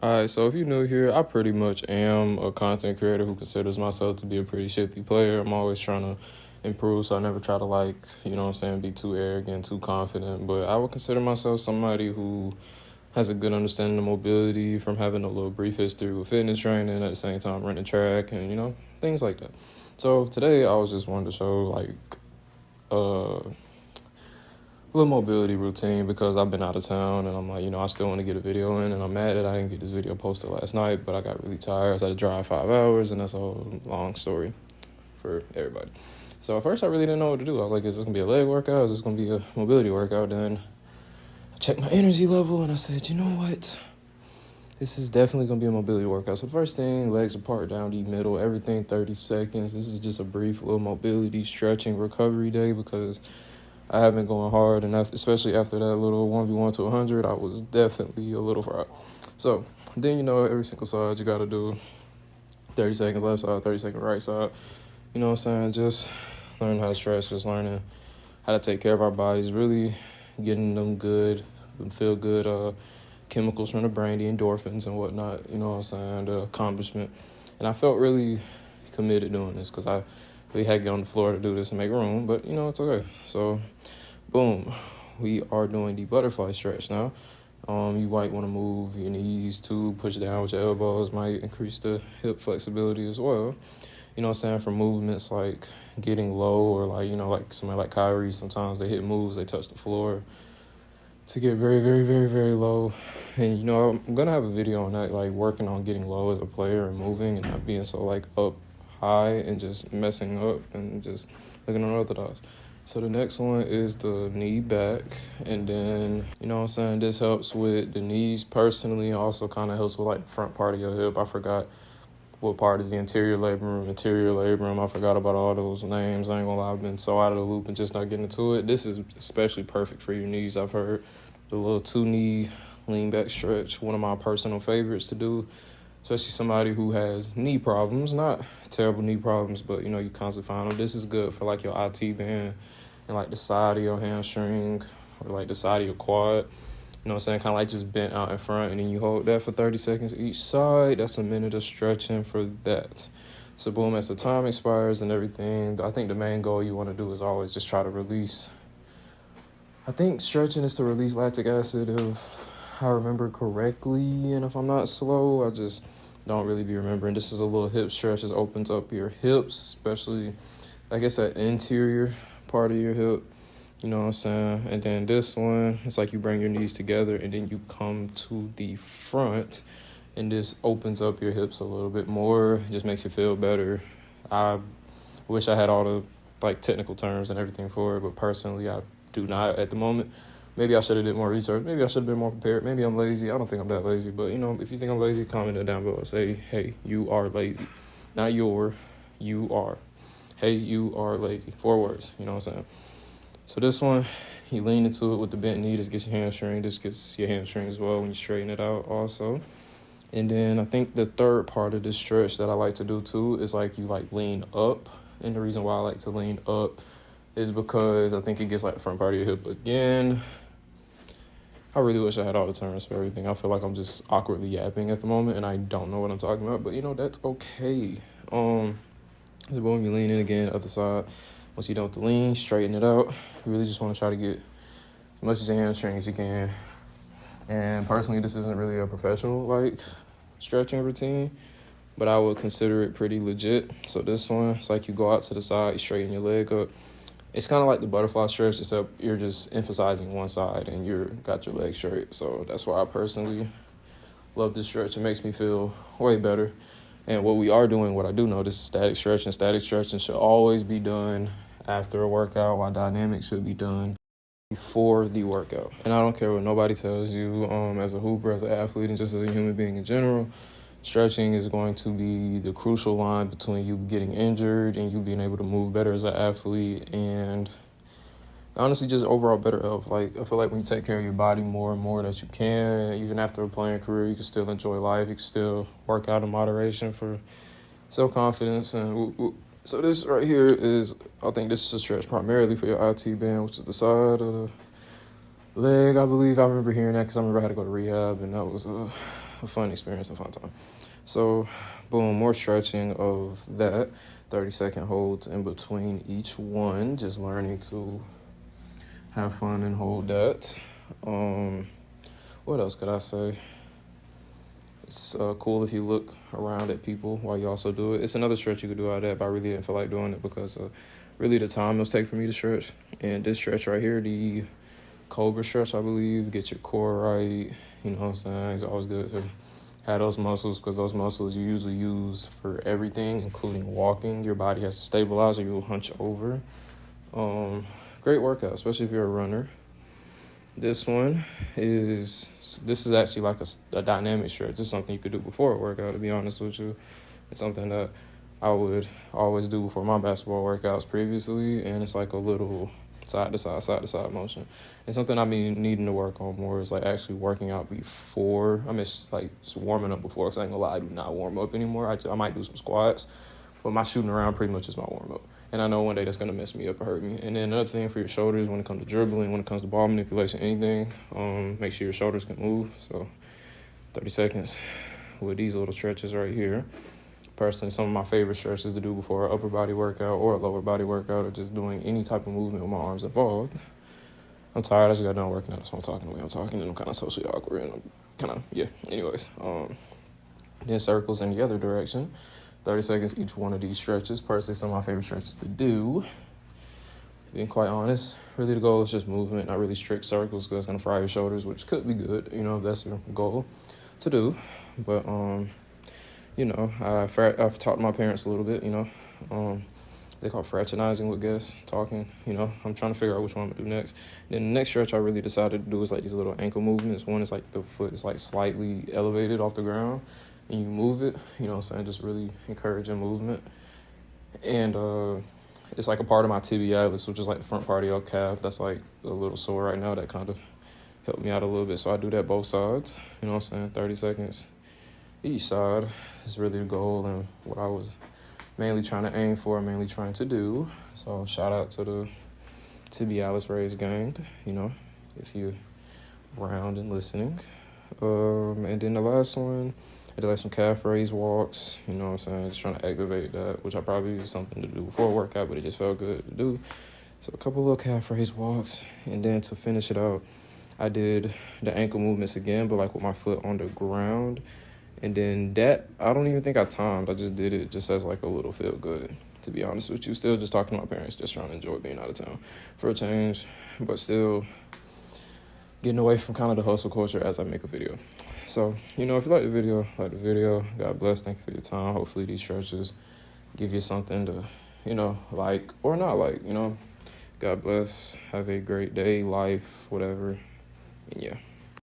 Alright, so if you're new here, I pretty much am a content creator who considers myself to be a pretty shifty player. I'm always trying to improve, so I never try to be too arrogant, too confident. But I would consider myself somebody who has a good understanding of mobility from having a little brief history with fitness training, at the same time running track and, things like that. So today I was just wanting to show uh little mobility routine because I've been out of town and I'm I still want to get a video in, and I'm mad that I didn't get this video posted last night, but I got really tired. So I had to drive 5 hours, and that's a whole long story for everybody. So at first I really didn't know what to do. I was like, is this going to be a leg workout? Is this going to be a mobility workout? Then I checked my energy level and I said, you know what? This is definitely going to be a mobility workout. So first thing, legs apart down the middle, everything 30 seconds. This is just a brief little mobility, stretching, recovery day because I have been going hard, and especially after that little 1v1 to 100, I was definitely a little fried. So then, every single side you got to do 30 seconds left side, 30 seconds right side. You know what I'm saying? Just learning how to stretch, just learning how to take care of our bodies, really getting them good, feel good chemicals from the brain, the endorphins and whatnot, you know what I'm saying, the accomplishment. And I felt really committed doing this because I really had to get on the floor to do this and make room, but, it's okay. So, boom, we are doing the butterfly stretch now. You might want to move your knees too, push down with your elbows, might increase the hip flexibility as well. You know what I'm saying? For movements like getting low or like somebody like Kyrie, sometimes they hit moves, they touch the floor to get very, very, very, very low. And, I'm going to have a video on that, working on getting low as a player and moving and not being so up high and just messing up and just looking unorthodox. So the next one is the knee back, and then, this helps with the knees personally. Also kind of helps with the front part of your hip. I forgot what part is the anterior labrum, I forgot about all those names. I ain't gonna lie, I've been so out of the loop and just not getting into it. This is especially perfect for your knees. I've heard the little 2-knee lean back stretch, one of my personal favorites to do, especially somebody who has knee problems, not terrible knee problems, but, you constantly find them. This is good for, your IT band and, the side of your hamstring or, the side of your quad. You know what I'm saying? Kind of just bent out in front, and then you hold that for 30 seconds each side. That's a minute of stretching for that. So, boom, as the time expires and everything, I think the main goal you want to do is always just try to release. I think stretching is to release lactic acid if I remember correctly, and if I'm not slow, I just don't really be remembering. This is a little hip stretch. This opens up your hips, especially, that interior part of your hip. You know what I'm saying? And then this one, it's you bring your knees together and then you come to the front, and this opens up your hips a little bit more. It just makes you feel better. I wish I had all the technical terms and everything for it, but personally I do not at the moment. Maybe I should have did more research. Maybe I should have been more prepared. Maybe I'm lazy. I don't think I'm that lazy. But, if you think I'm lazy, comment it down below. Say, hey, you are lazy. Not you are. Hey, you are lazy. 4 words. You know what I'm saying? So this one, you lean into it with the bent knee. This gets your hamstring. This gets your hamstring as well when you straighten it out also. And then I think the third part of this stretch that I like to do too is you lean up. And the reason why I like to lean up is because I think it gets the front part of your hip again. I really wish I had all the terms for everything. I feel like I'm just awkwardly yapping at the moment and I don't know what I'm talking about, but that's okay. So boom, you lean in again, other side. Once you don't have to lean, straighten it out. You really just want to try to get as much as your hamstring as you can. And personally, this isn't really a professional stretching routine, but I would consider it pretty legit. So this one, it's you go out to the side, you straighten your leg up. It's kind of like the butterfly stretch, except you're just emphasizing one side and you got your leg straight. So that's why I personally love this stretch. It makes me feel way better. And what we are doing, what I do know, this is static stretching. Static stretching should always be done after a workout, while dynamic should be done before the workout. And I don't care what nobody tells you, as a hooper, as an athlete, and just as a human being in general, stretching is going to be the crucial line between you getting injured and you being able to move better as an athlete, and honestly just overall better health. I feel like when you take care of your body more and more that you can, even after a playing career, you can still enjoy life. You can still work out in moderation for self-confidence. And so this right here is, I think this is a stretch primarily for your IT band, which is the side of the leg, I believe. I remember hearing that because I remember I had to go to rehab, and that was a fun experience, a fun time. So, boom, more stretching of that. 30-second holds in between each one. Just learning to have fun and hold that. What else could I say? It's cool if you look around at people while you also do it. It's another stretch you could do out of that, but I really didn't feel like doing it because really the time it was take for me to stretch. And this stretch right here, the Cobra stretch, I believe, get your core right. You know what I'm saying? It's always good to have those muscles because those muscles you usually use for everything, including walking. Your body has to stabilize or you'll hunch over. Great workout, especially if you're a runner. This is actually like a dynamic stretch. It's something you could do before a workout, to be honest with you. It's something that I would always do before my basketball workouts previously, and it's like a little side to side motion. It's something I've been needing to work on more is like actually working out before. I mean, it's like just warming up before, because I ain't gonna lie, I do not warm up anymore. I might do some squats, but my shooting around pretty much is my warm up. And I know one day that's going to mess me up or hurt me. And then another thing for your shoulders, when it comes to dribbling, when it comes to ball manipulation, anything, make sure your shoulders can move. So 30 seconds with these little stretches right here. Personally, some of my favorite stretches to do before an upper body workout or a lower body workout or just doing any type of movement with my arms involved. I'm tired. I just got done working out. That's why I'm talking the way I'm talking. And I'm kind of socially awkward. And I'm kind of, yeah. Anyways, then circles in the other direction. 30 seconds each one of these stretches. Personally, some of my favorite stretches to do. Being quite honest, really the goal is just movement, not really strict circles, because that's going to fry your shoulders, which could be good, you know, if that's your goal to do. But, you know, I've taught my parents a little bit, you know. They call it fraternizing with guests, talking, you know. I'm trying to figure out which one I'm going to do next. Then the next stretch I really decided to do is like these little ankle movements. One is like the foot is like slightly elevated off the ground, and you move it, you know what I'm saying, just really encouraging movement. And it's like a part of my tibialis, which is like the front part of your calf. That's like a little sore right now. That kind of helped me out a little bit. So I do that both sides, you know what I'm saying, 30 seconds each side is really the goal and what I was mainly trying to aim for, mainly trying to do. So shout out to the tibialis raise gang, you know, if you're around and listening. And then the last one, I did like some calf raise walks, you know what I'm saying, just trying to activate that, which I probably used something to do before a workout, but it just felt good to do. So a couple little calf raise walks, and then to finish it out, I did the ankle movements again, but like with my foot on the ground. And then that, I don't even think I timed. I just did it just as like a little feel good, to be honest with you. Still just talking to my parents, just trying to enjoy being out of town for a change, but still getting away from kind of the hustle culture as I make a video. So, you know, if you like the video, God bless, thank you for your time. Hopefully these stretches give you something to, you know, like or not like, you know. God bless, have a great day, life, whatever, and yeah.